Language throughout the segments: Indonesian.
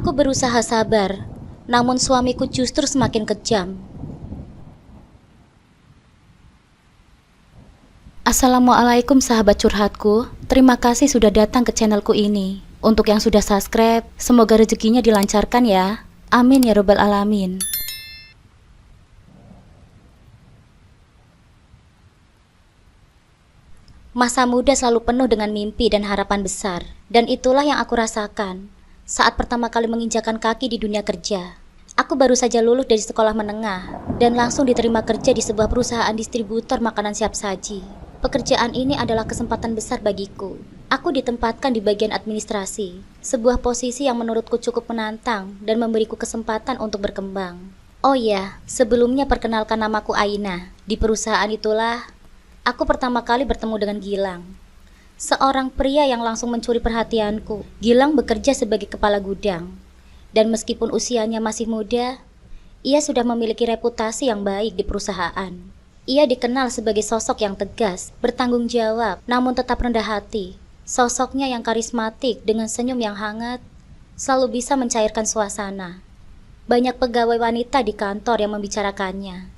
Aku berusaha sabar, namun suamiku justru semakin kejam. Assalamualaikum sahabat curhatku, terima kasih sudah datang ke channelku ini. Untuk yang sudah subscribe, semoga rezekinya dilancarkan ya. Amin ya robbal alamin. Masa muda selalu penuh dengan mimpi dan harapan besar, dan itulah yang aku rasakan saat pertama kali menginjakan kaki di dunia kerja. Aku baru saja lulus dari sekolah menengah dan langsung diterima kerja di sebuah perusahaan distributor makanan siap saji. Pekerjaan ini adalah kesempatan besar bagiku. Aku ditempatkan di bagian administrasi, sebuah posisi yang menurutku cukup menantang dan memberiku kesempatan untuk berkembang. Oh ya, sebelumnya perkenalkan, namaku Aina. Di perusahaan itulah aku pertama kali bertemu dengan Gilang, seorang pria yang langsung mencuri perhatianku. Gilang bekerja sebagai kepala gudang, dan meskipun usianya masih muda, ia sudah memiliki reputasi yang baik di perusahaan. Ia dikenal sebagai sosok yang tegas, bertanggung jawab, namun tetap rendah hati. Sosoknya yang karismatik dengan senyum yang hangat selalu bisa mencairkan suasana. Banyak pegawai wanita di kantor yang membicarakannya,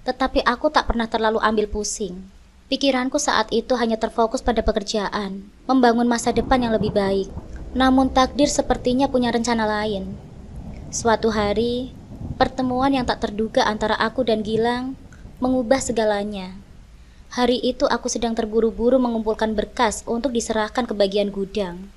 tetapi aku tak pernah terlalu ambil pusing. Pikiranku saat itu hanya terfokus pada pekerjaan, membangun masa depan yang lebih baik. Namun takdir sepertinya punya rencana lain. Suatu hari, pertemuan yang tak terduga antara aku dan Gilang mengubah segalanya. Hari itu aku sedang terburu-buru mengumpulkan berkas untuk diserahkan ke bagian gudang.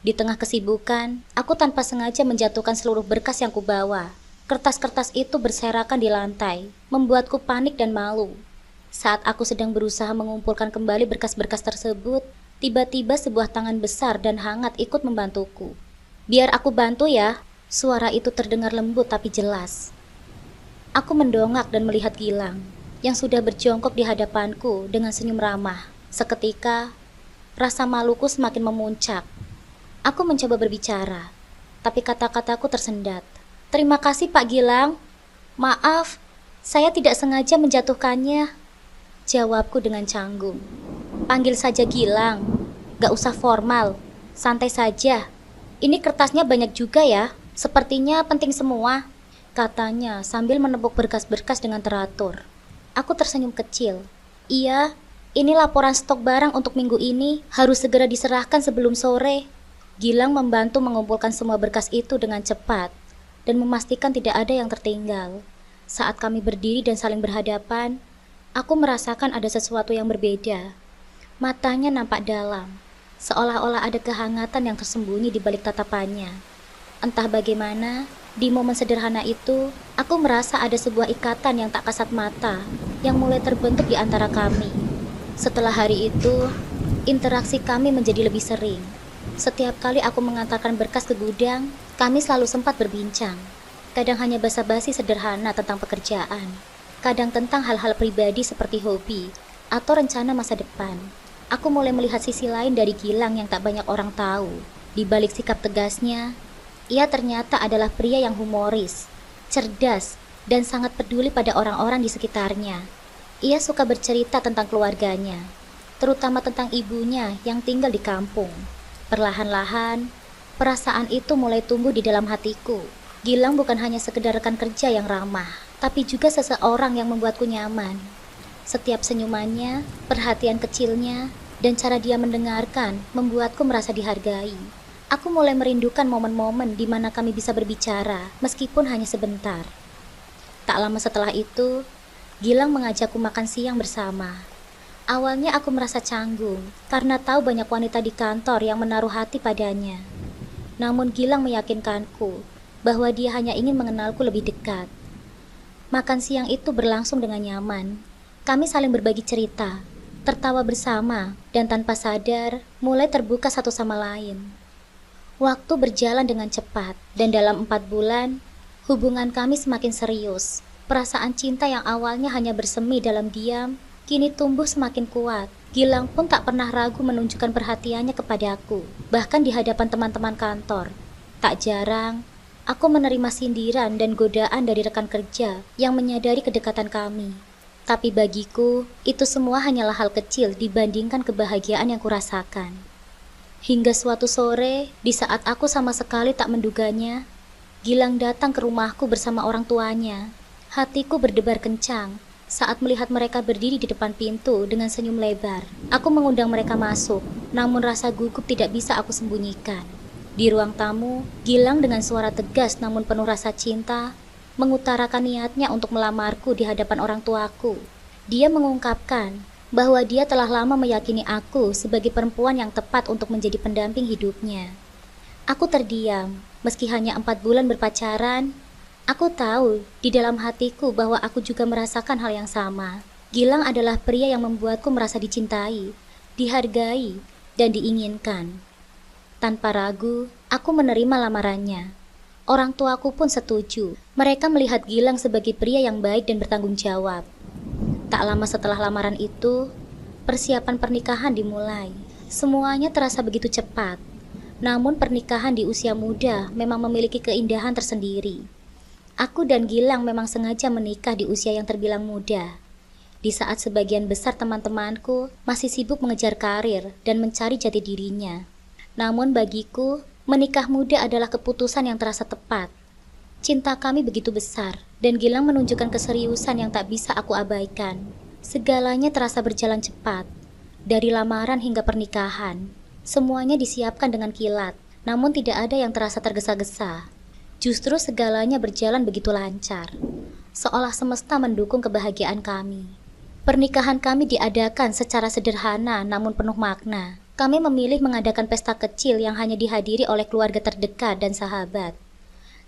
Di tengah kesibukan, aku tanpa sengaja menjatuhkan seluruh berkas yang kubawa. Kertas-kertas itu berserakan di lantai, membuatku panik dan malu. Saat aku sedang berusaha mengumpulkan kembali berkas-berkas tersebut, tiba-tiba sebuah tangan besar dan hangat ikut membantuku. "Biar aku bantu ya," suara itu terdengar lembut tapi jelas. Aku mendongak dan melihat Gilang, yang sudah berjongkok di hadapanku dengan senyum ramah. Seketika, rasa maluku semakin memuncak. Aku mencoba berbicara, tapi kata-kataku tersendat. "Terima kasih Pak Gilang. Maaf, saya tidak sengaja menjatuhkannya," jawabku dengan canggung. "Panggil saja Gilang, gak usah formal, santai saja. Ini kertasnya banyak juga ya, sepertinya penting semua," katanya sambil menepuk berkas-berkas dengan teratur. Aku tersenyum kecil. "Iya, ini laporan stok barang untuk minggu ini, harus segera diserahkan sebelum sore." Gilang membantu mengumpulkan semua berkas itu dengan cepat dan memastikan tidak ada yang tertinggal. Saat kami berdiri dan saling berhadapan, aku merasakan ada sesuatu yang berbeda. Matanya nampak dalam, seolah-olah ada kehangatan yang tersembunyi di balik tatapannya. Entah bagaimana, di momen sederhana itu, aku merasa ada sebuah ikatan yang tak kasat mata yang mulai terbentuk di antara kami. Setelah hari itu, interaksi kami menjadi lebih sering. Setiap kali aku mengantarkan berkas ke gudang, kami selalu sempat berbincang. Kadang hanya basa-basi sederhana tentang pekerjaan, kadang tentang hal-hal pribadi seperti hobi atau rencana masa depan. Aku mulai melihat sisi lain dari Gilang yang tak banyak orang tahu. Di balik sikap tegasnya, ia ternyata adalah pria yang humoris, cerdas, dan sangat peduli pada orang-orang di sekitarnya. Ia suka bercerita tentang keluarganya, terutama tentang ibunya yang tinggal di kampung. Perlahan-lahan, perasaan itu mulai tumbuh di dalam hatiku. Gilang bukan hanya sekedar rekan kerja yang ramah, tapi juga seseorang yang membuatku nyaman. Setiap senyumannya, perhatian kecilnya, dan cara dia mendengarkan membuatku merasa dihargai. Aku mulai merindukan momen-momen di mana kami bisa berbicara, meskipun hanya sebentar. Tak lama setelah itu, Gilang mengajakku makan siang bersama. Awalnya aku merasa canggung, karena tahu banyak wanita di kantor yang menaruh hati padanya. Namun Gilang meyakinkanku bahwa dia hanya ingin mengenalku lebih dekat. Makan siang itu berlangsung dengan nyaman. Kami saling berbagi cerita, tertawa bersama, dan tanpa sadar mulai terbuka satu sama lain. Waktu berjalan dengan cepat, dan dalam 4 bulan, hubungan kami semakin serius. Perasaan cinta yang awalnya hanya bersemi dalam diam, kini tumbuh semakin kuat. Gilang pun tak pernah ragu menunjukkan perhatiannya kepadaku, bahkan di hadapan teman-teman kantor. Tak jarang, aku menerima sindiran dan godaan dari rekan kerja yang menyadari kedekatan kami. Tapi bagiku, itu semua hanyalah hal kecil dibandingkan kebahagiaan yang kurasakan. Hingga suatu sore, di saat aku sama sekali tak menduganya, Gilang datang ke rumahku bersama orang tuanya. Hatiku berdebar kencang saat melihat mereka berdiri di depan pintu dengan senyum lebar. Aku mengundang mereka masuk, namun rasa gugup tidak bisa aku sembunyikan. Di ruang tamu, Gilang dengan suara tegas namun penuh rasa cinta mengutarakan niatnya untuk melamarku di hadapan orang tuaku. Dia mengungkapkan bahwa dia telah lama meyakini aku sebagai perempuan yang tepat untuk menjadi pendamping hidupnya. Aku terdiam, meski hanya 4 bulan berpacaran. Aku tahu di dalam hatiku bahwa aku juga merasakan hal yang sama. Gilang adalah pria yang membuatku merasa dicintai, dihargai, dan diinginkan. Tanpa ragu, aku menerima lamarannya. Orang tuaku pun setuju. Mereka melihat Gilang sebagai pria yang baik dan bertanggung jawab. Tak lama setelah lamaran itu, persiapan pernikahan dimulai. Semuanya terasa begitu cepat. Namun pernikahan di usia muda memang memiliki keindahan tersendiri. Aku dan Gilang memang sengaja menikah di usia yang terbilang muda. Di saat sebagian besar teman-temanku masih sibuk mengejar karir dan mencari jati dirinya. Namun bagiku, menikah muda adalah keputusan yang terasa tepat. Cinta kami begitu besar, dan Gilang menunjukkan keseriusan yang tak bisa aku abaikan. Segalanya terasa berjalan cepat, dari lamaran hingga pernikahan. Semuanya disiapkan dengan kilat, namun tidak ada yang terasa tergesa-gesa. Justru segalanya berjalan begitu lancar, seolah semesta mendukung kebahagiaan kami. Pernikahan kami diadakan secara sederhana namun penuh makna. Kami memilih mengadakan pesta kecil yang hanya dihadiri oleh keluarga terdekat dan sahabat.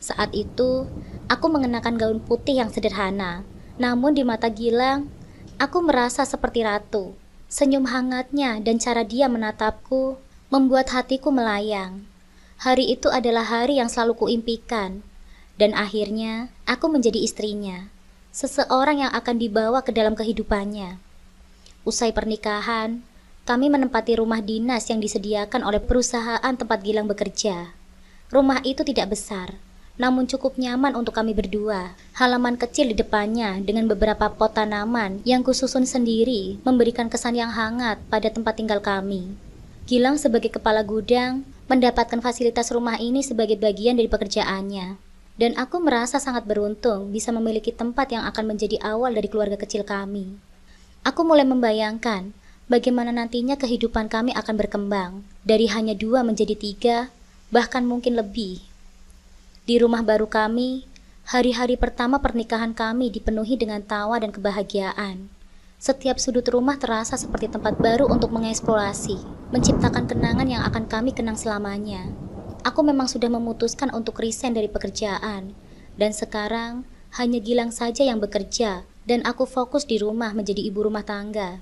Saat itu, aku mengenakan gaun putih yang sederhana, namun di mata Gilang, aku merasa seperti ratu. Senyum hangatnya dan cara dia menatapku membuat hatiku melayang. Hari itu adalah hari yang selalu kuimpikan, dan akhirnya aku menjadi istrinya, seseorang yang akan dibawa ke dalam kehidupannya. Usai pernikahan, kami menempati rumah dinas yang disediakan oleh perusahaan tempat Gilang bekerja. Rumah itu tidak besar, namun cukup nyaman untuk kami berdua. Halaman kecil di depannya dengan beberapa pot tanaman yang kususun sendiri memberikan kesan yang hangat pada tempat tinggal kami. Gilang sebagai kepala gudang mendapatkan fasilitas rumah ini sebagai bagian dari pekerjaannya. Dan aku merasa sangat beruntung bisa memiliki tempat yang akan menjadi awal dari keluarga kecil kami. Aku mulai membayangkan bagaimana nantinya kehidupan kami akan berkembang. Dari hanya 2 menjadi 3, bahkan mungkin lebih. Di rumah baru kami, hari-hari pertama pernikahan kami dipenuhi dengan tawa dan kebahagiaan. Setiap sudut rumah terasa seperti tempat baru untuk mengeksplorasi, menciptakan kenangan yang akan kami kenang selamanya. Aku memang sudah memutuskan untuk resign dari pekerjaan, dan sekarang hanya Gilang saja yang bekerja, dan aku fokus di rumah menjadi ibu rumah tangga.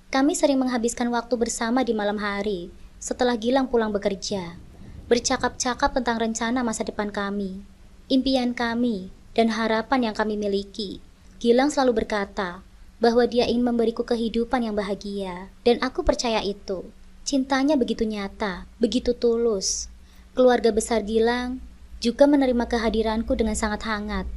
Kami sering menghabiskan waktu bersama di malam hari, setelah Gilang pulang bekerja, bercakap-cakap tentang rencana masa depan kami, impian kami, dan harapan yang kami miliki. Gilang selalu berkata bahwa dia ingin memberiku kehidupan yang bahagia, dan aku percaya itu. Cintanya begitu nyata, begitu tulus. Keluarga besar Gilang juga menerima kehadiranku dengan sangat hangat.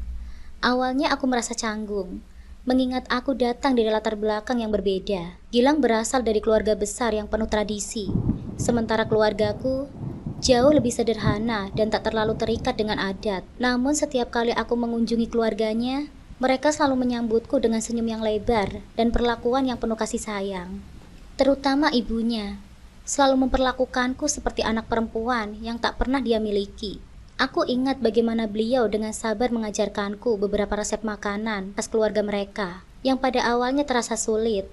Awalnya aku merasa canggung, mengingat aku datang dari latar belakang yang berbeda. Gilang berasal dari keluarga besar yang penuh tradisi, sementara keluargaku jauh lebih sederhana dan tak terlalu terikat dengan adat. Namun setiap kali aku mengunjungi keluarganya, mereka selalu menyambutku dengan senyum yang lebar dan perlakuan yang penuh kasih sayang. Terutama ibunya, selalu memperlakukanku seperti anak perempuan yang tak pernah dia miliki. Aku ingat bagaimana beliau dengan sabar mengajarkanku beberapa resep makanan khas keluarga mereka, yang pada awalnya terasa sulit,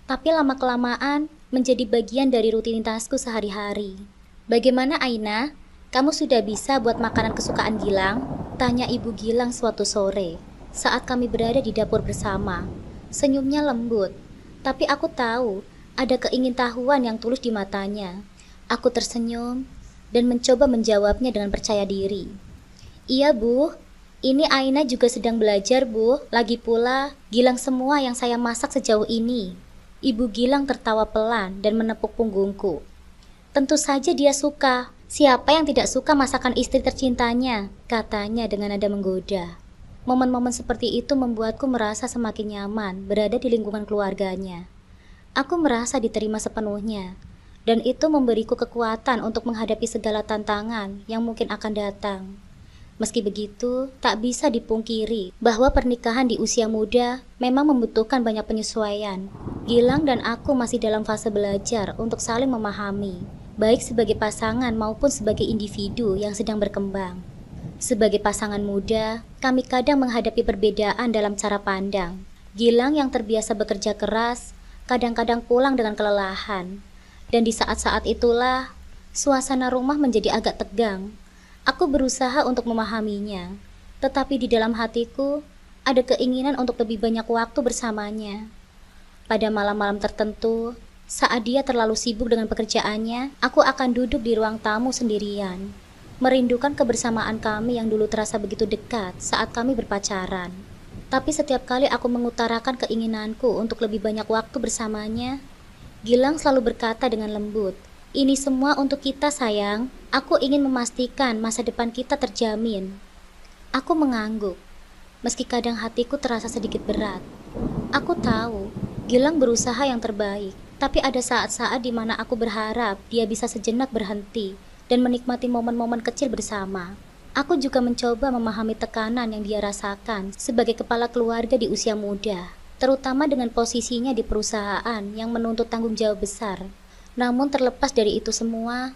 tapi lama-kelamaan menjadi bagian dari rutinitasku sehari-hari. "Bagaimana Aina? Kamu sudah bisa buat makanan kesukaan Gilang?" tanya ibu Gilang suatu sore saat kami berada di dapur bersama. Senyumnya lembut, tapi aku tahu ada keingintahuan yang tulus di matanya. Aku tersenyum dan mencoba menjawabnya dengan percaya diri. "Iya Bu, ini Aina juga sedang belajar Bu. Lagi pula, Gilang semua yang saya masak sejauh ini." Ibu Gilang tertawa pelan dan menepuk punggungku. "Tentu saja dia suka. Siapa yang tidak suka masakan istri tercintanya?" katanya dengan nada menggoda. Momen-momen seperti itu membuatku merasa semakin nyaman berada di lingkungan keluarganya. Aku merasa diterima sepenuhnya, dan itu memberiku kekuatan untuk menghadapi segala tantangan yang mungkin akan datang. Meski begitu, tak bisa dipungkiri bahwa pernikahan di usia muda memang membutuhkan banyak penyesuaian. Gilang dan aku masih dalam fase belajar untuk saling memahami, baik sebagai pasangan maupun sebagai individu yang sedang berkembang. Sebagai pasangan muda, kami kadang menghadapi perbedaan dalam cara pandang. Gilang yang terbiasa bekerja keras, kadang-kadang pulang dengan kelelahan. Dan di saat-saat itulah, suasana rumah menjadi agak tegang. Aku berusaha untuk memahaminya, tetapi di dalam hatiku ada keinginan untuk lebih banyak waktu bersamanya. Pada malam-malam tertentu, saat dia terlalu sibuk dengan pekerjaannya, aku akan duduk di ruang tamu sendirian, merindukan kebersamaan kami yang dulu terasa begitu dekat saat kami berpacaran. Tapi setiap kali aku mengutarakan keinginanku untuk lebih banyak waktu bersamanya, Gilang selalu berkata dengan lembut, "Ini semua untuk kita, sayang. Aku ingin memastikan masa depan kita terjamin." Aku mengangguk, meski kadang hatiku terasa sedikit berat. Aku tahu, Gilang berusaha yang terbaik, tapi ada saat-saat di mana aku berharap dia bisa sejenak berhenti dan menikmati momen-momen kecil bersama. Aku juga mencoba memahami tekanan yang dia rasakan sebagai kepala keluarga di usia muda, terutama dengan posisinya di perusahaan yang menuntut tanggung jawab besar. Namun terlepas dari itu semua,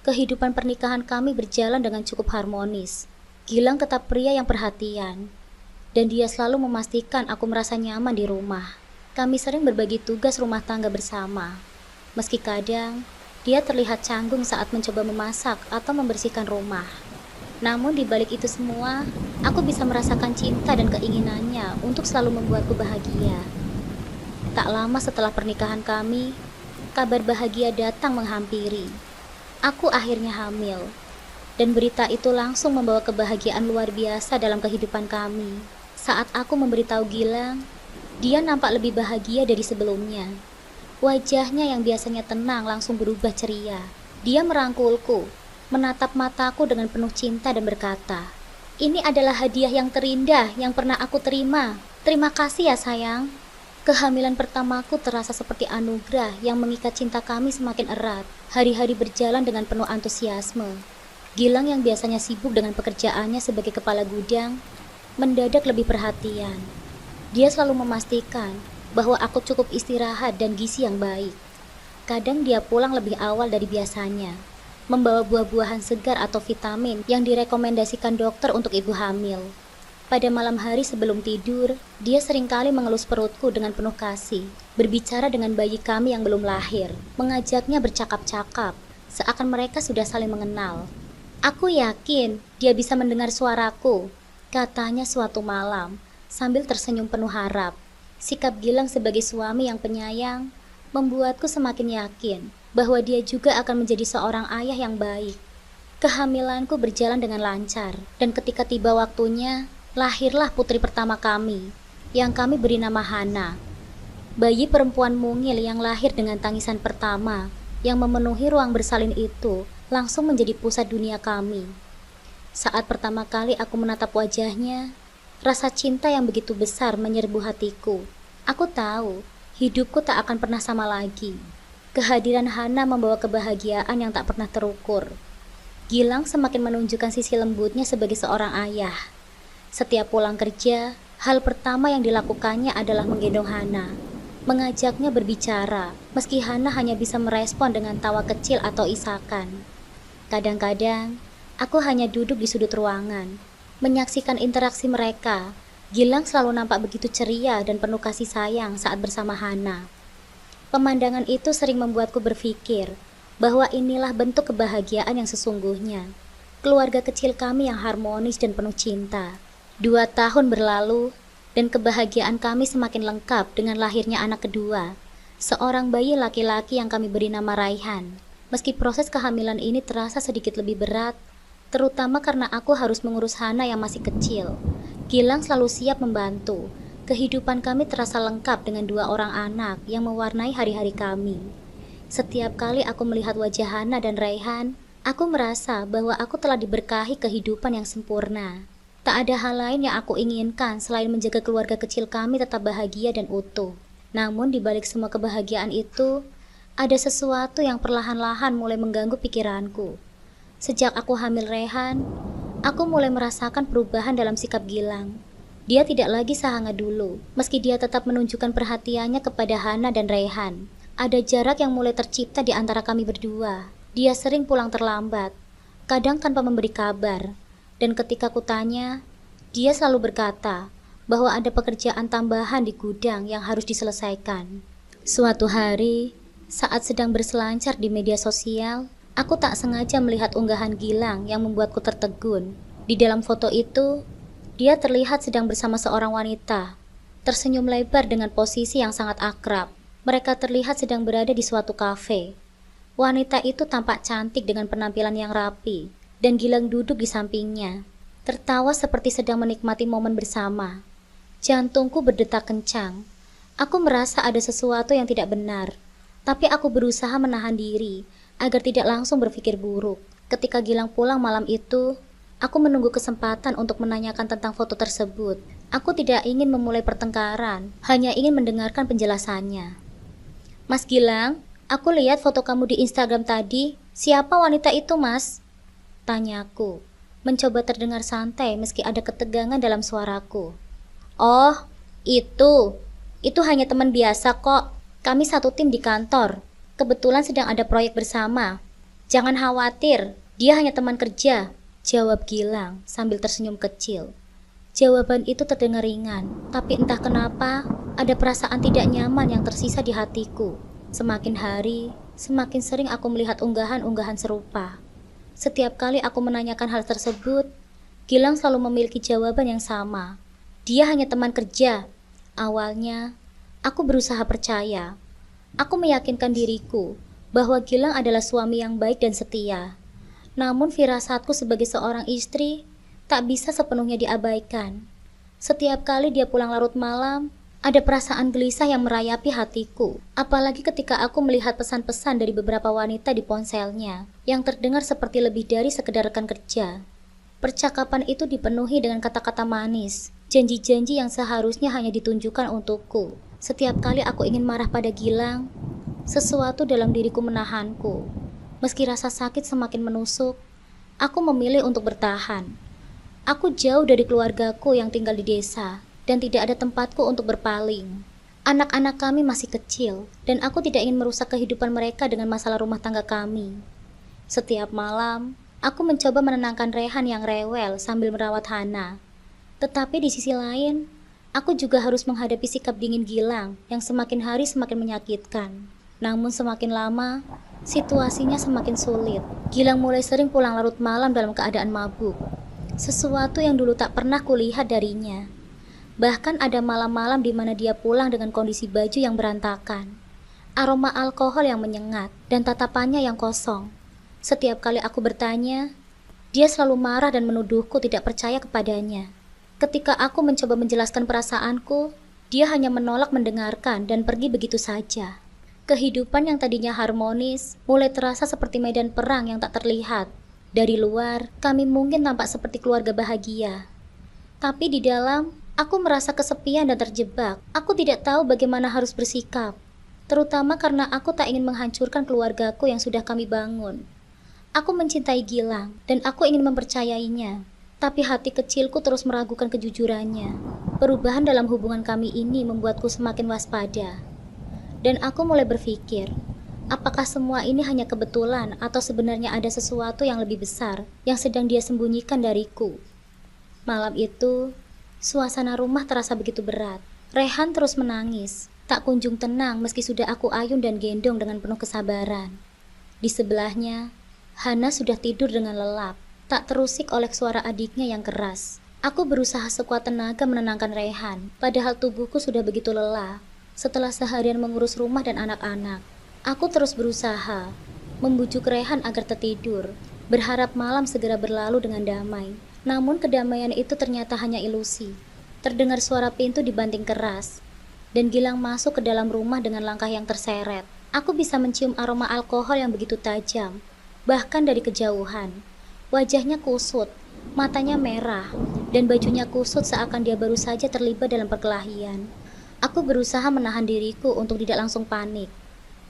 kehidupan pernikahan kami berjalan dengan cukup harmonis. Gilang tetap pria yang perhatian, dan dia selalu memastikan aku merasa nyaman di rumah. Kami sering berbagi tugas rumah tangga bersama. Meski kadang, dia terlihat canggung saat mencoba memasak atau membersihkan rumah. Namun di balik itu semua, aku bisa merasakan cinta dan keinginannya untuk selalu membuatku bahagia. Tak lama setelah pernikahan kami, kabar bahagia datang menghampiri. Aku akhirnya hamil, dan berita itu langsung membawa kebahagiaan luar biasa dalam kehidupan kami. Saat aku memberitahu Gilang, dia nampak lebih bahagia dari sebelumnya. Wajahnya yang biasanya tenang langsung berubah ceria. Dia merangkulku, menatap mataku dengan penuh cinta dan berkata, "Ini adalah hadiah yang terindah yang pernah aku terima. Terima kasih ya sayang." Kehamilan pertamaku terasa seperti anugerah yang mengikat cinta kami semakin erat. Hari-hari berjalan dengan penuh antusiasme. Gilang yang biasanya sibuk dengan pekerjaannya sebagai kepala gudang, mendadak lebih perhatian. Dia selalu memastikan bahwa aku cukup istirahat dan gizi yang baik. Kadang dia pulang lebih awal dari biasanya, membawa buah-buahan segar atau vitamin yang direkomendasikan dokter untuk ibu hamil. Pada malam hari sebelum tidur, dia seringkali mengelus perutku dengan penuh kasih, berbicara dengan bayi kami yang belum lahir, mengajaknya bercakap-cakap, seakan mereka sudah saling mengenal. "Aku yakin dia bisa mendengar suaraku," katanya suatu malam, sambil tersenyum penuh harap. Sikap Gilang sebagai suami yang penyayang membuatku semakin yakin bahwa dia juga akan menjadi seorang ayah yang baik. Kehamilanku berjalan dengan lancar, dan ketika tiba waktunya, lahirlah putri pertama kami, yang kami beri nama Hana. Bayi perempuan mungil yang lahir dengan tangisan pertama, yang memenuhi ruang bersalin itu, langsung menjadi pusat dunia kami. Saat pertama kali aku menatap wajahnya, rasa cinta yang begitu besar menyerbu hatiku. Aku tahu, hidupku tak akan pernah sama lagi. Kehadiran Hana membawa kebahagiaan yang tak pernah terukur. Gilang semakin menunjukkan sisi lembutnya sebagai seorang ayah. Setiap pulang kerja, hal pertama yang dilakukannya adalah menggendong Hana, mengajaknya berbicara, meski Hana hanya bisa merespon dengan tawa kecil atau isakan. Kadang-kadang, aku hanya duduk di sudut ruangan, menyaksikan interaksi mereka. Gilang selalu nampak begitu ceria dan penuh kasih sayang saat bersama Hana. Pemandangan itu sering membuatku berpikir bahwa inilah bentuk kebahagiaan yang sesungguhnya. Keluarga kecil kami yang harmonis dan penuh cinta. 2 tahun berlalu, dan kebahagiaan kami semakin lengkap dengan lahirnya anak kedua, seorang bayi laki-laki yang kami beri nama Raihan. Meski proses kehamilan ini terasa sedikit lebih berat, terutama karena aku harus mengurus Hana yang masih kecil, Gilang selalu siap membantu. Kehidupan kami terasa lengkap dengan 2 orang anak yang mewarnai hari-hari kami. Setiap kali aku melihat wajah Hana dan Raihan, aku merasa bahwa aku telah diberkahi kehidupan yang sempurna. Tak ada hal lain yang aku inginkan selain menjaga keluarga kecil kami tetap bahagia dan utuh. Namun di balik semua kebahagiaan itu, Ada sesuatu yang perlahan-lahan mulai mengganggu pikiranku. Sejak aku hamil Rehan, aku mulai merasakan perubahan dalam sikap Gilang. Dia tidak lagi sehangat dulu, meski dia tetap menunjukkan perhatiannya kepada Hana dan Rehan. Ada jarak yang mulai tercipta di antara kami berdua. Dia sering pulang terlambat, kadang tanpa memberi kabar. Dan ketika kutanya, dia selalu berkata bahwa ada pekerjaan tambahan di gudang yang harus diselesaikan. Suatu hari, saat sedang berselancar di media sosial, aku tak sengaja melihat unggahan Gilang yang membuatku tertegun. Di dalam foto itu, dia terlihat sedang bersama seorang wanita, tersenyum lebar dengan posisi yang sangat akrab. Mereka terlihat sedang berada di suatu kafe. Wanita itu tampak cantik dengan penampilan yang rapi, dan Gilang duduk di sampingnya, tertawa seperti sedang menikmati momen bersama. Jantungku berdetak kencang. Aku merasa ada sesuatu yang tidak benar, tapi aku berusaha menahan diri agar tidak langsung berpikir buruk. Ketika Gilang pulang malam itu, aku menunggu kesempatan untuk menanyakan tentang foto tersebut. Aku tidak ingin memulai pertengkaran, hanya ingin mendengarkan penjelasannya. Mas Gilang, aku lihat foto kamu di Instagram tadi. Siapa wanita itu, Mas? Tanyaku, mencoba terdengar santai meski ada ketegangan dalam suaraku. Oh, itu hanya teman biasa kok. Kami satu tim di kantor. Kebetulan sedang ada proyek bersama. Jangan khawatir, dia hanya teman kerja, jawab Gilang sambil tersenyum kecil. Jawaban itu terdengar ringan, tapi entah kenapa ada perasaan tidak nyaman yang tersisa di hatiku. Semakin hari, semakin sering aku melihat unggahan-unggahan serupa. Setiap kali aku menanyakan hal tersebut, Gilang selalu memiliki jawaban yang sama. Dia hanya teman kerja. Awalnya, aku berusaha percaya. Aku meyakinkan diriku bahwa Gilang adalah suami yang baik dan setia. Namun firasatku sebagai seorang istri tak bisa sepenuhnya diabaikan. Setiap kali dia pulang larut malam, ada perasaan gelisah yang merayapi hatiku. Apalagi ketika aku melihat pesan-pesan dari beberapa wanita di ponselnya yang terdengar seperti lebih dari sekedar rekan kerja. Percakapan itu dipenuhi dengan kata-kata manis, janji-janji yang seharusnya hanya ditunjukkan untukku. Setiap kali aku ingin marah pada Gilang, sesuatu dalam diriku menahanku. Meski rasa sakit semakin menusuk, aku memilih untuk bertahan. Aku jauh dari keluargaku yang tinggal di desa, dan tidak ada tempatku untuk berpaling. Anak-anak kami masih kecil, dan aku tidak ingin merusak kehidupan mereka dengan masalah rumah tangga kami. Setiap malam, aku mencoba menenangkan Rehan yang rewel sambil merawat Hana. Tetapi di sisi lain, aku juga harus menghadapi sikap dingin Gilang yang semakin hari semakin menyakitkan. Namun semakin lama, situasinya semakin sulit. Gilang mulai sering pulang larut malam dalam keadaan mabuk. Sesuatu yang dulu tak pernah kulihat darinya. Bahkan ada malam-malam di mana dia pulang dengan kondisi baju yang berantakan, aroma alkohol yang menyengat, dan tatapannya yang kosong. Setiap kali aku bertanya, dia selalu marah dan menuduhku tidak percaya kepadanya. Ketika aku mencoba menjelaskan perasaanku, dia hanya menolak mendengarkan dan pergi begitu saja. Kehidupan yang tadinya harmonis mulai terasa seperti medan perang yang tak terlihat. Dari luar, kami mungkin tampak seperti keluarga bahagia. Tapi di dalam, aku merasa kesepian dan terjebak. Aku tidak tahu bagaimana harus bersikap, terutama karena aku tak ingin menghancurkan keluargaku yang sudah kami bangun. Aku mencintai Gilang dan aku ingin mempercayainya, tapi hati kecilku terus meragukan kejujurannya. Perubahan dalam hubungan kami ini membuatku semakin waspada. Dan aku mulai berpikir, apakah semua ini hanya kebetulan atau sebenarnya ada sesuatu yang lebih besar yang sedang dia sembunyikan dariku. Malam itu, suasana rumah terasa begitu berat. Rehan terus menangis, tak kunjung tenang meski sudah aku ayun dan gendong dengan penuh kesabaran. Di sebelahnya, Hana sudah tidur dengan lelap, tak terusik oleh suara adiknya yang keras. Aku berusaha sekuat tenaga menenangkan Rehan, padahal tubuhku sudah begitu lelah. Setelah seharian mengurus rumah dan anak-anak, aku terus berusaha membujuk Rehan agar tertidur, berharap malam segera berlalu dengan damai. Namun kedamaian itu ternyata hanya ilusi. Terdengar suara pintu dibanting keras, dan Gilang masuk ke dalam rumah dengan langkah yang terseret. Aku bisa mencium aroma alkohol yang begitu tajam, bahkan dari kejauhan. Wajahnya kusut, matanya merah, dan bajunya kusut seakan dia baru saja terlibat dalam perkelahian. Aku berusaha menahan diriku untuk tidak langsung panik.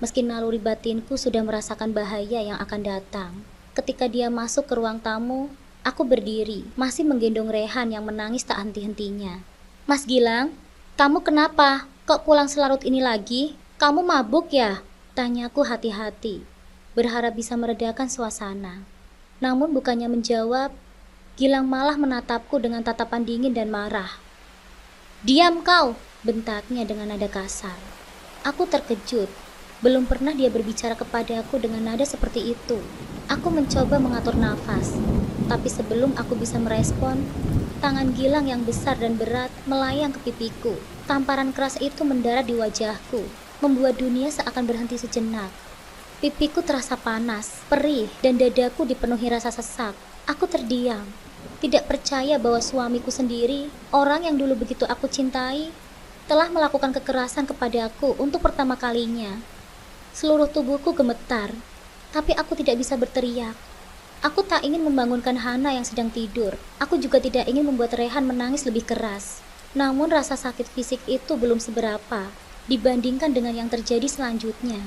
Meski naluri batinku sudah merasakan bahaya yang akan datang. Ketika dia masuk ke ruang tamu, aku berdiri, masih menggendong Rehan yang menangis tak henti-hentinya. "Mas Gilang, kamu kenapa? Kok pulang selarut ini lagi? Kamu mabuk ya?" Tanyaku hati-hati, berharap bisa meredakan suasana. Namun bukannya menjawab, Gilang malah menatapku dengan tatapan dingin dan marah. "Diam kau!" bentaknya dengan nada kasar. Aku terkejut. Belum pernah dia berbicara kepadaku dengan nada seperti itu. Aku mencoba mengatur nafas, tapi sebelum aku bisa merespon, tangan Gilang yang besar dan berat melayang ke pipiku. Tamparan keras itu mendarat di wajahku, membuat dunia seakan berhenti sejenak. Pipiku terasa panas, perih, dan dadaku dipenuhi rasa sesak. Aku terdiam, tidak percaya bahwa suamiku sendiri, orang yang dulu begitu aku cintai, telah melakukan kekerasan kepadaku untuk pertama kalinya. Seluruh tubuhku gemetar, tapi aku tidak bisa berteriak. Aku tak ingin membangunkan Hana yang sedang tidur. Aku juga tidak ingin membuat Rehan menangis lebih keras. Namun rasa sakit fisik itu belum seberapa dibandingkan dengan yang terjadi selanjutnya.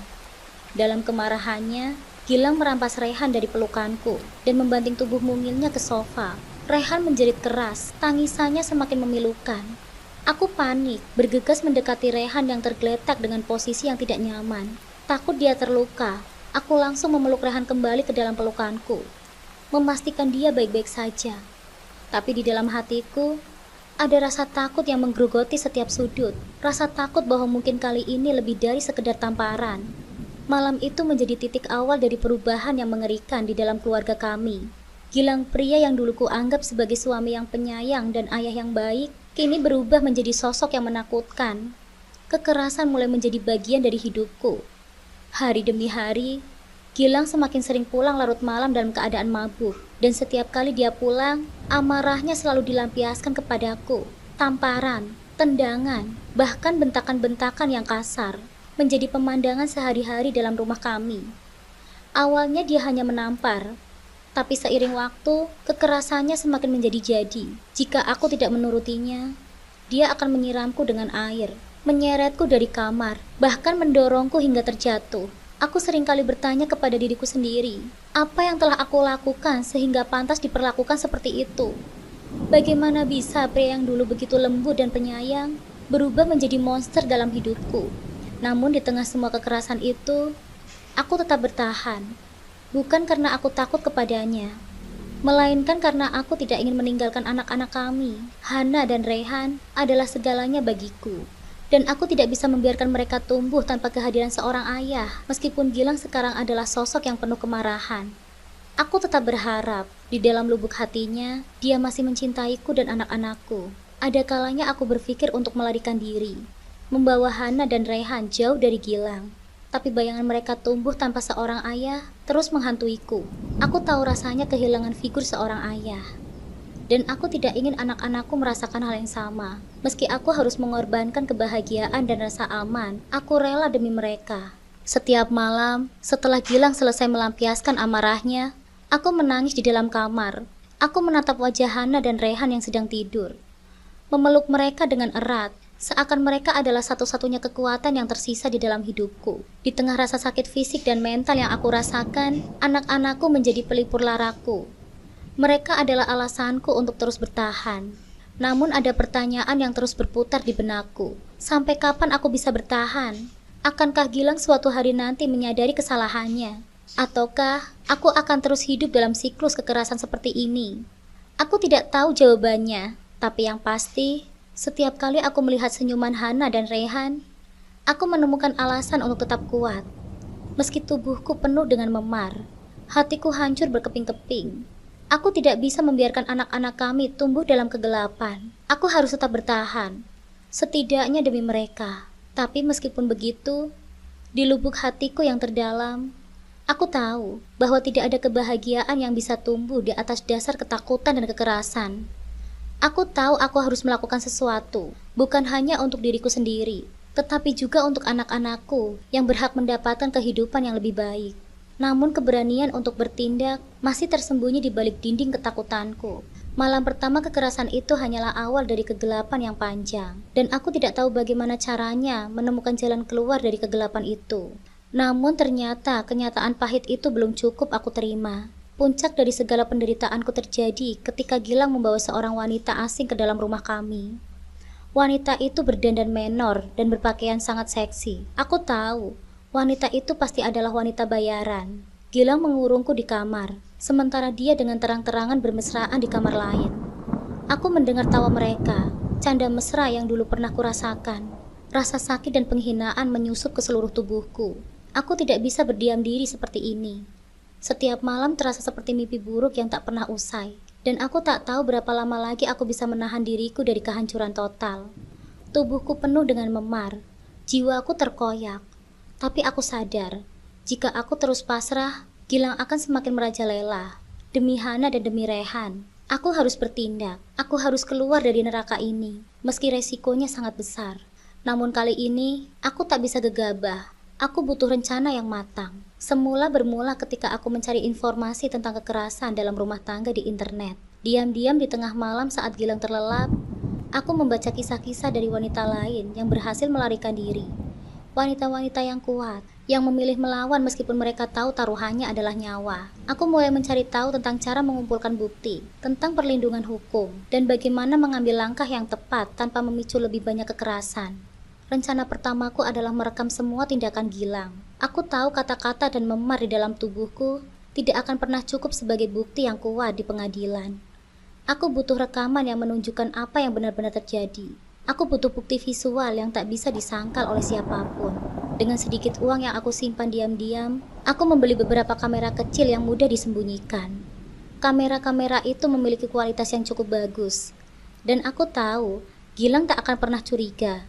Dalam kemarahannya, Gilang merampas Rehan dari pelukanku dan membanting tubuh mungilnya ke sofa. Rehan menjerit keras, tangisannya semakin memilukan. Aku panik, bergegas mendekati Rehan yang tergeletak dengan posisi yang tidak nyaman. Takut dia terluka, aku langsung memeluk Rehan kembali ke dalam pelukanku, memastikan dia baik-baik saja. Tapi di dalam hatiku, ada rasa takut yang menggerogoti setiap sudut. Rasa takut bahwa mungkin kali ini lebih dari sekedar tamparan. Malam itu menjadi titik awal dari perubahan yang mengerikan di dalam keluarga kami. Gilang, pria yang dulu kuanggap sebagai suami yang penyayang dan ayah yang baik, kini berubah menjadi sosok yang menakutkan. Kekerasan mulai menjadi bagian dari hidupku. Hari demi hari, Gilang semakin sering pulang larut malam dalam keadaan mabuk. Dan setiap kali dia pulang, amarahnya selalu dilampiaskan kepadaku. Tamparan, tendangan, bahkan bentakan-bentakan yang kasar menjadi pemandangan sehari-hari dalam rumah kami. Awalnya dia hanya menampar, tapi seiring waktu, kekerasannya semakin menjadi-jadi. Jika aku tidak menurutinya, dia akan menyiramku dengan air, menyeretku dari kamar, bahkan mendorongku hingga terjatuh. Aku seringkali bertanya kepada diriku sendiri, apa yang telah aku lakukan sehingga pantas diperlakukan seperti itu? Bagaimana bisa pria yang dulu begitu lembut dan penyayang berubah menjadi monster dalam hidupku? Namun di tengah semua kekerasan itu, aku tetap bertahan. Bukan karena aku takut kepadanya, melainkan karena aku tidak ingin meninggalkan anak-anak kami. Hana dan Rehan adalah segalanya bagiku. Dan aku tidak bisa membiarkan mereka tumbuh tanpa kehadiran seorang ayah. Meskipun Gilang sekarang adalah sosok yang penuh kemarahan, aku tetap berharap di dalam lubuk hatinya dia masih mencintaiku dan anak-anakku. Ada kalanya aku berpikir untuk melarikan diri, membawa Hana dan Rehan jauh dari Gilang. Tapi bayangan mereka tumbuh tanpa seorang ayah terus menghantuiku. Aku tahu rasanya kehilangan figur seorang ayah. Dan aku tidak ingin anak-anakku merasakan hal yang sama. Meski aku harus mengorbankan kebahagiaan dan rasa aman, aku rela demi mereka. Setiap malam, setelah Gilang selesai melampiaskan amarahnya, aku menangis di dalam kamar. Aku menatap wajah Hana dan Rehan yang sedang tidur, memeluk mereka dengan erat, seakan mereka adalah satu-satunya kekuatan yang tersisa di dalam hidupku. Di tengah rasa sakit fisik dan mental yang aku rasakan, anak-anakku menjadi pelipur laraku. Mereka adalah alasanku untuk terus bertahan. Namun ada pertanyaan yang terus berputar di benakku. Sampai kapan aku bisa bertahan? Akankah Gilang suatu hari nanti menyadari kesalahannya? Ataukah aku akan terus hidup dalam siklus kekerasan seperti ini? Aku tidak tahu jawabannya. Tapi yang pasti, setiap kali aku melihat senyuman Hana dan Rehan, aku menemukan alasan untuk tetap kuat. Meski tubuhku penuh dengan memar, hatiku hancur berkeping-keping. Aku tidak bisa membiarkan anak-anak kami tumbuh dalam kegelapan. Aku harus tetap bertahan, setidaknya demi mereka. Tapi meskipun begitu, di lubuk hatiku yang terdalam, aku tahu bahwa tidak ada kebahagiaan yang bisa tumbuh di atas dasar ketakutan dan kekerasan. Aku tahu aku harus melakukan sesuatu, bukan hanya untuk diriku sendiri, tetapi juga untuk anak-anakku yang berhak mendapatkan kehidupan yang lebih baik. Namun keberanian untuk bertindak masih tersembunyi di balik dinding ketakutanku. Malam pertama kekerasan itu hanyalah awal dari kegelapan yang panjang, dan aku tidak tahu bagaimana caranya menemukan jalan keluar dari kegelapan itu. Namun ternyata kenyataan pahit itu belum cukup aku terima. Puncak dari segala penderitaanku terjadi ketika Gilang membawa seorang wanita asing ke dalam rumah kami. Wanita itu berdandan menor dan berpakaian sangat seksi. Aku tahu, wanita itu pasti adalah wanita bayaran. Gilang mengurungku di kamar, sementara dia dengan terang-terangan bermesraan di kamar lain. Aku mendengar tawa mereka, canda mesra yang dulu pernah kurasakan. Rasa sakit dan penghinaan menyusup ke seluruh tubuhku. Aku tidak bisa berdiam diri seperti ini. Setiap malam terasa seperti mimpi buruk yang tak pernah usai, dan aku tak tahu berapa lama lagi aku bisa menahan diriku dari kehancuran total. Tubuhku penuh dengan memar, jiwaku terkoyak, tapi aku sadar, jika aku terus pasrah, Gilang akan semakin merajalela. Demi Hana dan demi Rehan, aku harus bertindak, aku harus keluar dari neraka ini, meski resikonya sangat besar. Namun kali ini, aku tak bisa gegabah. Aku butuh rencana yang matang. Semula bermula ketika aku mencari informasi tentang kekerasan dalam rumah tangga di internet. Diam-diam di tengah malam saat Gilang terlelap, aku membaca kisah-kisah dari wanita lain yang berhasil melarikan diri. Wanita-wanita yang kuat, yang memilih melawan meskipun mereka tahu taruhannya adalah nyawa. Aku mulai mencari tahu tentang cara mengumpulkan bukti, tentang perlindungan hukum, dan bagaimana mengambil langkah yang tepat tanpa memicu lebih banyak kekerasan. Rencana pertamaku adalah merekam semua tindakan Gilang. Aku tahu kata-kata dan memar di dalam tubuhku tidak akan pernah cukup sebagai bukti yang kuat di pengadilan. Aku butuh rekaman yang menunjukkan apa yang benar-benar terjadi. Aku butuh bukti visual yang tak bisa disangkal oleh siapapun. Dengan sedikit uang yang aku simpan diam-diam, aku membeli beberapa kamera kecil yang mudah disembunyikan. Kamera-kamera itu memiliki kualitas yang cukup bagus. Dan aku tahu, Gilang tak akan pernah curiga.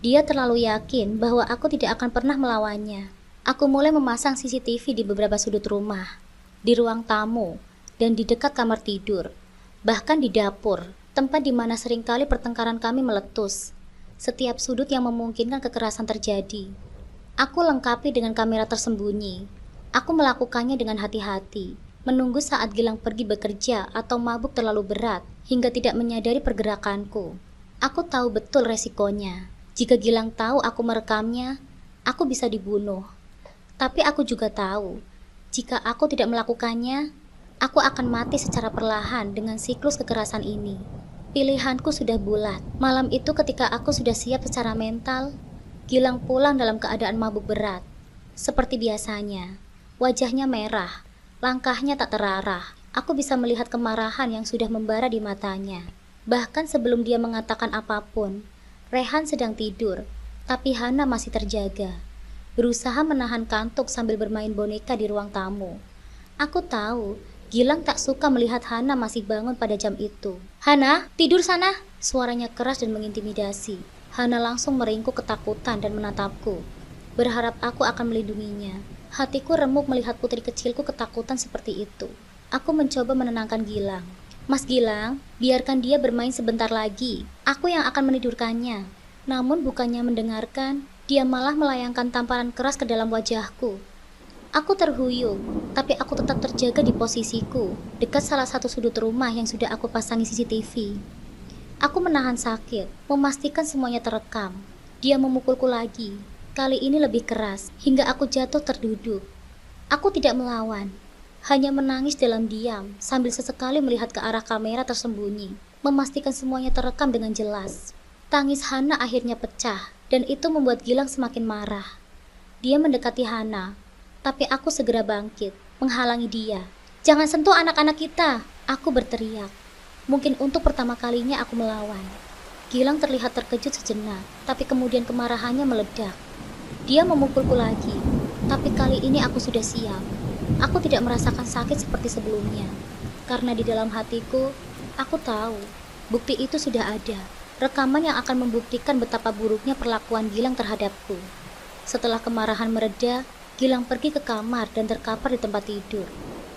Dia terlalu yakin bahwa aku tidak akan pernah melawannya. Aku mulai memasang CCTV di beberapa sudut rumah, di ruang tamu, dan di dekat kamar tidur. Bahkan di dapur, tempat di mana seringkali pertengkaran kami meletus. Setiap sudut yang memungkinkan kekerasan terjadi. Aku lengkapi dengan kamera tersembunyi. Aku melakukannya dengan hati-hati, menunggu saat Gilang pergi bekerja atau mabuk terlalu berat, hingga tidak menyadari pergerakanku. Aku tahu betul resikonya. Jika Gilang tahu aku merekamnya, aku bisa dibunuh. Tapi aku juga tahu, jika aku tidak melakukannya, aku akan mati secara perlahan dengan siklus kekerasan ini. Pilihanku sudah bulat. Malam itu ketika aku sudah siap secara mental, Gilang pulang dalam keadaan mabuk berat. Seperti biasanya, wajahnya merah, langkahnya tak terarah. Aku bisa melihat kemarahan yang sudah membara di matanya. Bahkan sebelum dia mengatakan apapun, Rehan sedang tidur, tapi Hana masih terjaga, berusaha menahan kantuk sambil bermain boneka di ruang tamu. Aku tahu, Gilang tak suka melihat Hana masih bangun pada jam itu. "Hana, tidur sana!" Suaranya keras dan mengintimidasi. Hana langsung meringkuk ketakutan dan menatapku, berharap aku akan melindunginya. Hatiku remuk melihat putri kecilku ketakutan seperti itu. Aku mencoba menenangkan Gilang. "Mas Gilang, biarkan dia bermain sebentar lagi. Aku yang akan menidurkannya." Namun bukannya mendengarkan, dia malah melayangkan tamparan keras ke dalam wajahku. Aku terhuyung, tapi aku tetap terjaga di posisiku, dekat salah satu sudut rumah yang sudah aku pasangi CCTV. Aku menahan sakit, memastikan semuanya terekam. Dia memukulku lagi, kali ini lebih keras, hingga aku jatuh terduduk. Aku tidak melawan. Hanya menangis dalam diam, sambil sesekali melihat ke arah kamera tersembunyi, memastikan semuanya terekam dengan jelas. Tangis Hana akhirnya pecah, dan itu membuat Gilang semakin marah. Dia mendekati Hana, tapi aku segera bangkit, menghalangi dia. "Jangan sentuh anak-anak kita!" Aku berteriak. Mungkin untuk pertama kalinya aku melawan. Gilang terlihat terkejut sejenak, tapi kemudian kemarahannya meledak. Dia memukulku lagi, tapi kali ini aku sudah siap. Aku tidak merasakan sakit seperti sebelumnya, karena di dalam hatiku, aku tahu, bukti itu sudah ada, rekaman yang akan membuktikan betapa buruknya perlakuan Gilang terhadapku. Setelah kemarahan mereda, Gilang pergi ke kamar dan terkapar di tempat tidur,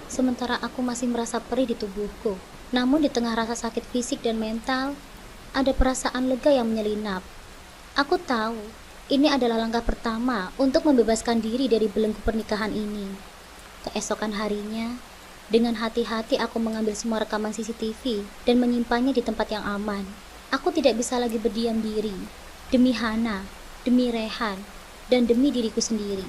sementara aku masih merasa perih di tubuhku. Namun di tengah rasa sakit fisik dan mental, ada perasaan lega yang menyelinap. Aku tahu, ini adalah langkah pertama untuk membebaskan diri dari belenggu pernikahan ini. Keesokan harinya, dengan hati-hati aku mengambil semua rekaman CCTV dan menyimpannya di tempat yang aman. Aku tidak bisa lagi berdiam diri, demi Hana, demi Rehan, dan demi diriku sendiri.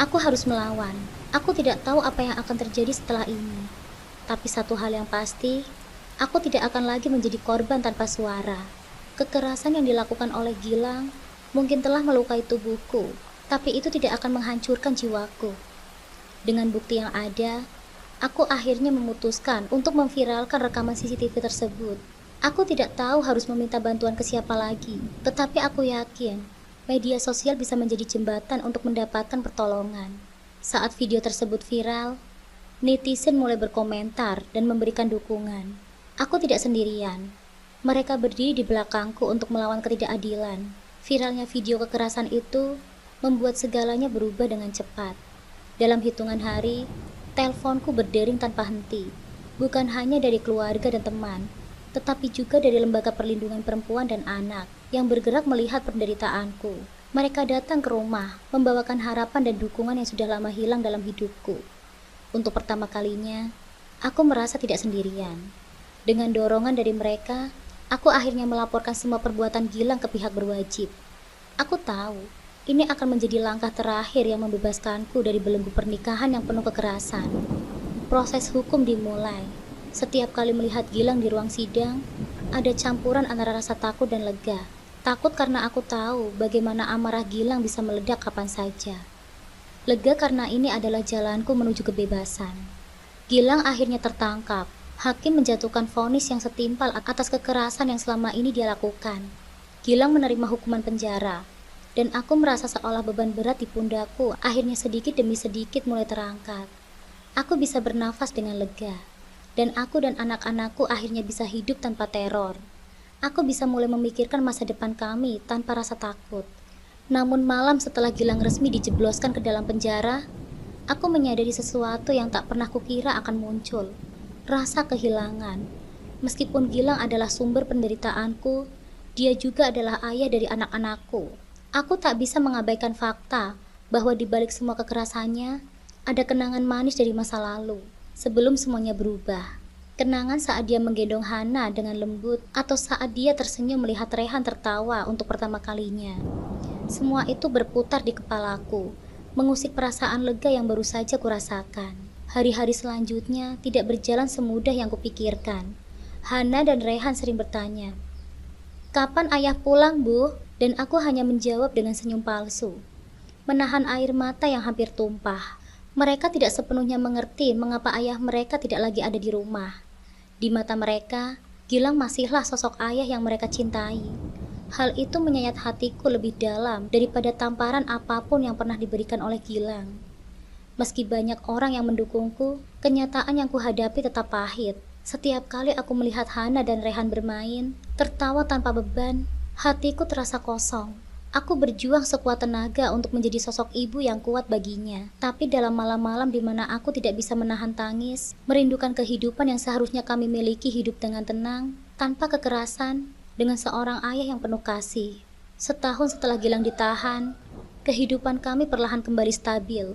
Aku harus melawan. Aku tidak tahu apa yang akan terjadi setelah ini. Tapi satu hal yang pasti, aku tidak akan lagi menjadi korban tanpa suara. Kekerasan yang dilakukan oleh Gilang mungkin telah melukai tubuhku, tapi itu tidak akan menghancurkan jiwaku. Dengan bukti yang ada, aku akhirnya memutuskan untuk memviralkan rekaman CCTV tersebut. Aku tidak tahu harus meminta bantuan ke siapa lagi, tetapi aku yakin media sosial bisa menjadi jembatan untuk mendapatkan pertolongan. Saat video tersebut viral, netizen mulai berkomentar dan memberikan dukungan. Aku tidak sendirian. Mereka berdiri di belakangku untuk melawan ketidakadilan. Viralnya video kekerasan itu membuat segalanya berubah dengan cepat. Dalam hitungan hari, teleponku berdering tanpa henti. Bukan hanya dari keluarga dan teman, tetapi juga dari Lembaga Perlindungan Perempuan dan Anak yang bergerak melihat penderitaanku. Mereka datang ke rumah, membawakan harapan dan dukungan yang sudah lama hilang dalam hidupku. Untuk pertama kalinya, aku merasa tidak sendirian. Dengan dorongan dari mereka, aku akhirnya melaporkan semua perbuatan Gilang ke pihak berwajib. Aku tahu, ini akan menjadi langkah terakhir yang membebaskanku dari belenggu pernikahan yang penuh kekerasan. Proses hukum dimulai. Setiap kali melihat Gilang di ruang sidang, ada campuran antara rasa takut dan lega. Takut karena aku tahu bagaimana amarah Gilang bisa meledak kapan saja. Lega karena ini adalah jalanku menuju kebebasan. Gilang akhirnya tertangkap. Hakim menjatuhkan vonis yang setimpal atas kekerasan yang selama ini dia lakukan. Gilang menerima hukuman penjara, dan aku merasa seolah beban berat di pundakku akhirnya sedikit demi sedikit mulai terangkat. Aku bisa bernafas dengan lega, dan aku dan anak-anakku akhirnya bisa hidup tanpa teror. Aku bisa mulai memikirkan masa depan kami tanpa rasa takut. Namun malam setelah Gilang resmi dijebloskan ke dalam penjara, aku menyadari sesuatu yang tak pernah kukira akan muncul. Rasa kehilangan. Meskipun Gilang adalah sumber penderitaanku, dia juga adalah ayah dari anak-anakku. Aku tak bisa mengabaikan fakta bahwa di balik semua kekerasannya, ada kenangan manis dari masa lalu, sebelum semuanya berubah. Kenangan saat dia menggendong Hana dengan lembut, atau saat dia tersenyum melihat Rehan tertawa untuk pertama kalinya. Semua itu berputar di kepalaku, mengusik perasaan lega yang baru saja kurasakan. Hari-hari selanjutnya tidak berjalan semudah yang kupikirkan. Hana dan Rehan sering bertanya, "Kapan ayah pulang, Bu?" Dan aku hanya menjawab dengan senyum palsu, menahan air mata yang hampir tumpah. Mereka tidak sepenuhnya mengerti mengapa ayah mereka tidak lagi ada di rumah. Di mata mereka, Gilang masihlah sosok ayah yang mereka cintai. Hal itu menyayat hatiku lebih dalam daripada tamparan apapun yang pernah diberikan oleh Gilang. Meski banyak orang yang mendukungku, kenyataan yang kuhadapi tetap pahit. Setiap kali aku melihat Hana dan Rehan bermain, tertawa tanpa beban, hatiku terasa kosong. Aku berjuang sekuat tenaga untuk menjadi sosok ibu yang kuat baginya. Tapi dalam malam-malam di mana aku tidak bisa menahan tangis, merindukan kehidupan yang seharusnya kami miliki hidup dengan tenang, tanpa kekerasan, dengan seorang ayah yang penuh kasih. Setahun setelah Gilang ditahan, kehidupan kami perlahan kembali stabil.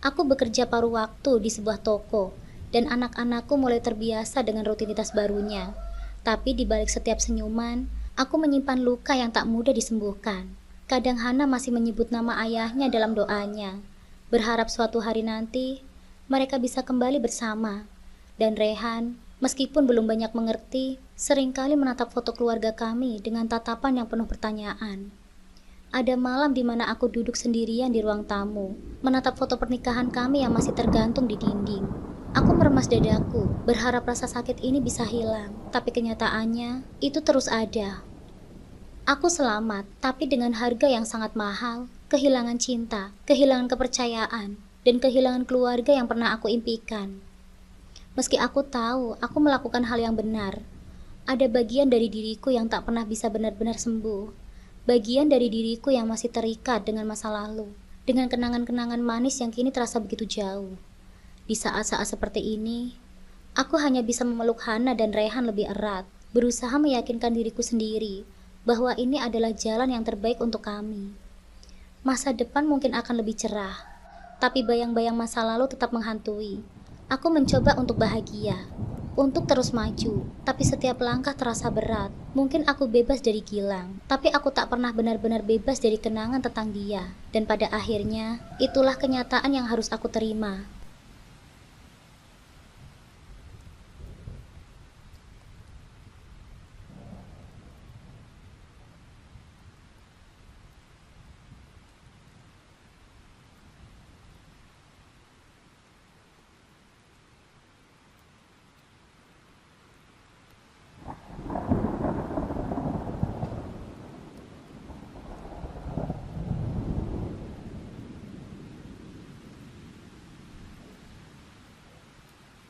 Aku bekerja paruh waktu di sebuah toko, dan anak-anakku mulai terbiasa dengan rutinitas barunya. Tapi di balik setiap senyuman, aku menyimpan luka yang tak mudah disembuhkan. Kadang Hana masih menyebut nama ayahnya dalam doanya, berharap suatu hari nanti mereka bisa kembali bersama. Dan Rehan, meskipun belum banyak mengerti, seringkali menatap foto keluarga kami dengan tatapan yang penuh pertanyaan. Ada malam di mana aku duduk sendirian di ruang tamu, menatap foto pernikahan kami yang masih tergantung di dinding. Aku meremas dadaku, berharap rasa sakit ini bisa hilang, tapi kenyataannya itu terus ada. Aku selamat, tapi dengan harga yang sangat mahal, kehilangan cinta, kehilangan kepercayaan, dan kehilangan keluarga yang pernah aku impikan. Meski aku tahu aku melakukan hal yang benar, ada bagian dari diriku yang tak pernah bisa benar-benar sembuh. Bagian dari diriku yang masih terikat dengan masa lalu, dengan kenangan-kenangan manis yang kini terasa begitu jauh. Di saat-saat seperti ini, aku hanya bisa memeluk Hana dan Rehan lebih erat, berusaha meyakinkan diriku sendiri bahwa ini adalah jalan yang terbaik untuk kami. Masa depan mungkin akan lebih cerah, tapi bayang-bayang masa lalu tetap menghantui. Aku mencoba untuk bahagia. untuk terus maju, tapi setiap langkah terasa berat. Mungkin aku bebas dari Gilang, tapi aku tak pernah benar-benar bebas dari kenangan tentang dia. Dan pada akhirnya, itulah kenyataan yang harus aku terima.